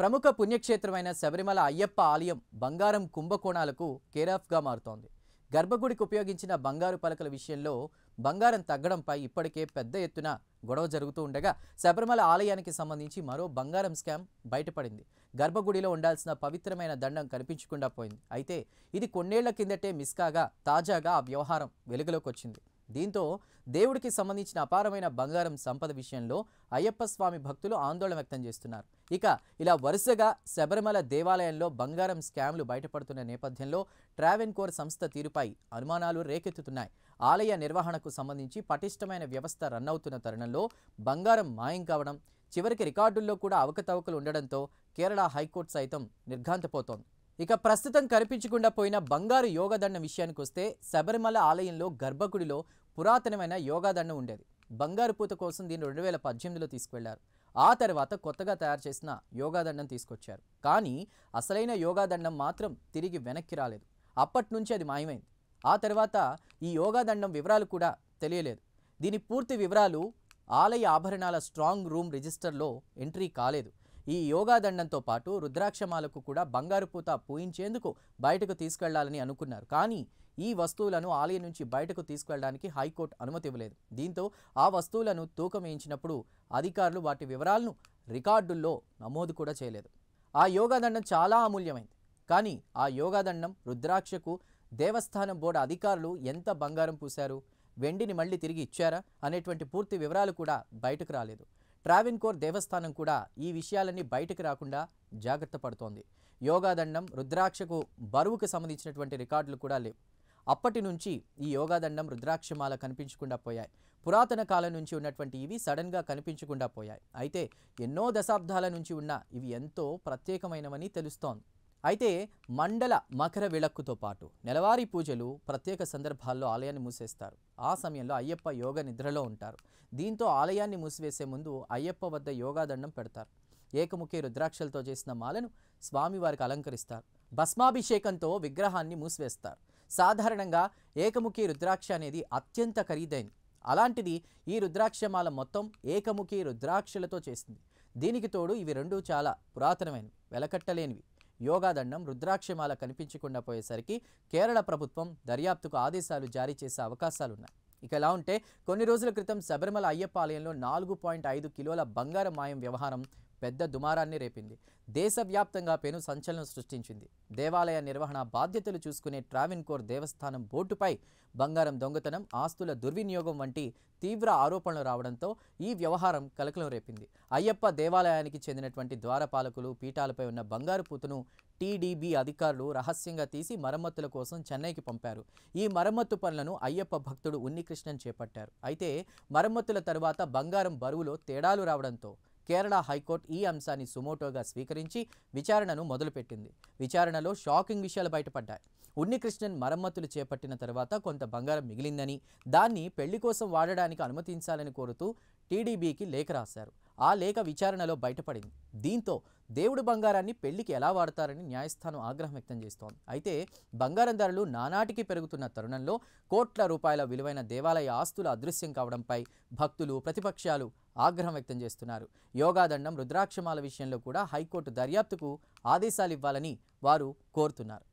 ప్రముఖ పుణ్యక్షేత్రమైన శబరిమల అయ్యప్ప ఆలయం బంగారం కుంభకోణాలకు కేరాఫ్గా మారుతోంది. గర్భగుడికి ఉపయోగించిన బంగారు పలకల విషయంలో బంగారం తగ్గడంపై ఇప్పటికే పెద్ద ఎత్తున గొడవ జరుగుతూ ఉండగా శబరిమల ఆలయానికి సంబంధించి మరో బంగారం స్కామ్ బయటపడింది. గర్భగుడిలో ఉండాల్సిన పవిత్రమైన దండం కనిపించకుండా పోయింది. అయితే ఇది కొన్నేళ్ల కిందటే మిస్ కాగా తాజాగా ఆ వ్యవహారం వెలుగులోకి వచ్చింది. దీంతో దేవుడికి సంబంధించిన అపారమైన బంగారం సంపద విషయంలో అయ్యప్ప స్వామి భక్తులు ఆందోళన వ్యక్తం చేస్తున్నారు. ఇక ఇలా వరుసగా శబరిమల దేవాలయంలో బంగారం స్కామ్లు బయటపడుతున్న నేపథ్యంలో ట్రావెన్కోర్ సంస్థ తీరుపై అనుమానాలు రేకెత్తుతున్నాయి. ఆలయ నిర్వహణకు సంబంధించి పటిష్టమైన వ్యవస్థ రన్ అవుతున్న తరుణంలో బంగారం మాయం కావడం, చివరికి రికార్డుల్లో కూడా అవకతవకలు ఉండడంతో కేరళ హైకోర్టు సైతం నిర్ఘాంతపోతోంది. ఇక ప్రస్తుతం కనిపించకుండా పోయిన బంగారు యోగదండం విషయానికి వస్తే శబరిమల ఆలయంలో గర్భగుడిలో పురాతనమైన యోగాదండం ఉండేది. బంగారు పూత కోసం దీన్ని 2018లో తీసుకువెళ్లారు. ఆ తర్వాత కొత్తగా తయారు చేసిన యోగాదండం తీసుకొచ్చారు. కానీ అసలైన యోగాదండం మాత్రం తిరిగి వెనక్కి రాలేదు. అప్పటి నుంచి అది మాయమైంది. ఆ తర్వాత ఈ యోగాదండం వివరాలు కూడా తెలియలేదు. దీని పూర్తి వివరాలు ఆలయ ఆభరణాల స్ట్రాంగ్ రూమ్ రిజిస్టర్లో ఎంట్రీ కాలేదు. ఈ యోగాదండంతో పాటు రుద్రాక్షమాలకు కూడా బంగారు పూత పూయించేందుకు బయటకు తీసుకెళ్లాలని అనుకున్నారు. కానీ ఈ వస్తువులను ఆలయం నుంచి బయటకు తీసుకెళ్లడానికి హైకోర్టు అనుమతి ఇవ్వలేదు. దీంతో ఆ వస్తువులను తూకం వేయించినప్పుడు అధికారులు వాటి వివరాలను రికార్డుల్లో నమోదు కూడా చేయలేదు. ఆ యోగాదండం చాలా అమూల్యమైంది. కానీ ఆ యోగాదండం రుద్రాక్షకు దేవస్థానం బోర్డు అధికారులు ఎంత బంగారం పూశారు, వెండిని మళ్ళీ తిరిగి ఇచ్చారా అనేటువంటి పూర్తి వివరాలు కూడా బయటకు రాలేదు. ట్రావెన్కోర్ దేవస్థానం కూడా ఈ విషయాలన్నీ బయటకు రాకుండా జాగ్రత్త పడుతోంది. యోగాదండం, రుద్రాక్షకు బరువుకు సంబంధించినటువంటి రికార్డులు కూడా లేవు. అప్పటి నుంచి ఈ యోగాదండం, రుద్రాక్షమాల కనిపించకుండా పోయాయి. పురాతన కాలం నుంచి ఉన్నటువంటి ఇవి సడన్గా కనిపించకుండా పోయాయి. అయితే ఎన్నో దశాబ్దాల నుంచి ఉన్న ఇవి ఎంతో ప్రత్యేకమైనవని తెలుస్తోంది. అయితే మండల మకర విళక్కుతో పాటు నెలవారీ పూజలు, ప్రత్యేక సందర్భాల్లో ఆలయాన్ని మూసేస్తారు. ఆ సమయంలో అయ్యప్ప యోగ నిద్రలో ఉంటారు. దీంతో ఆలయాన్ని మూసివేసే ముందు అయ్యప్ప వద్ద యోగాదండం పెడతారు. ఏకముఖి రుద్రాక్షలతో చేసిన మాలను స్వామివారికి అలంకరిస్తారు. భస్మాభిషేకంతో విగ్రహాన్ని మూసివేస్తారు. సాధారణంగా ఏకముఖి రుద్రాక్ష అనేది అత్యంత ఖరీదైంది. అలాంటిది ఈ రుద్రాక్షమాల మొత్తం ఏకముఖి రుద్రాక్షలతో చేసింది. దీనికి తోడు ఇవి రెండు చాలా పురాతనమైనవి, వెలకట్టలేనివి. యోగాదండం, రుద్రాక్షమాల కనిపించకుండా పోయేసరికి కేరళ ప్రభుత్వం దర్యాప్తుకు ఆదేశాలు జారీ చేసే అవకాశాలున్నాయి. ఇక ఎలా ఉంటే కొన్ని రోజుల క్రితం శబరిమల అయ్యప్ప ఆలయంలో 4.5 కిలోల బంగారం మాయం వ్యవహారం పెద్ద దుమారాన్ని రేపింది. దేశవ్యాప్తంగా పెను సంచలనం సృష్టించింది. దేవాలయ నిర్వహణ బాధ్యతలు చూసుకునే ట్రావెన్కోర్ దేవస్థానం బోర్డుపై బంగారం దొంగతనం, ఆస్తుల దుర్వినియోగం వంటి తీవ్ర ఆరోపణలు రావడంతో ఈ వ్యవహారం కలకలం రేపింది. అయ్యప్ప దేవాలయానికి చెందినటువంటి ద్వారపాలకులు, పీఠాలపై ఉన్న బంగారు పూతను టీడీబీ అధికారులు రహస్యంగా తీసి మరమ్మతుల కోసం చెన్నైకి పంపారు. ఈ మరమ్మత్తు పనులను అయ్యప్ప భక్తుడు ఉన్నికృష్ణన్ చేపట్టారు. అయితే మరమ్మతుల తరువాత బంగారం బరువులో తేడాలు రావడంతో కేరళ హైకోర్టు ఈ అంశాన్ని సుమోటోగా స్వీకరించి విచారణను మొదలుపెట్టింది. విచారణలో షాకింగ్ విషయాలు బయటపడ్డాయి. ఉన్నికృష్ణన్ మరమ్మతులు చేపట్టిన తర్వాత కొంత బంగారం మిగిలిందని, దాన్ని పెళ్లి కోసం వాడడానికి అనుమతించాలని కోరుతూ టీడీబీకి లేఖ రాశారు. ఆ లేఖ విచారణలో బయటపడింది. దీంతో దేవుడు బంగారాన్ని పెళ్లికి ఎలా వాడతారని న్యాయస్థానం ఆగ్రహం వ్యక్తం చేస్తోంది. అయితే బంగారం ధరలు నానాటికి పెరుగుతున్న తరుణంలో కోట్ల రూపాయల విలువైన దేవాలయ ఆస్తులు అదృశ్యం కావడంపై భక్తులు, ప్రతిపక్షాలు ఆగ్రహం వ్యక్తం చేస్తున్నారు. యోగాదండం, రుద్రాక్షమాల విషయంలో కూడా హైకోర్టు దర్యాప్తుకు ఆదేశాలు ఇవ్వాలని వారు కోరుతున్నారు.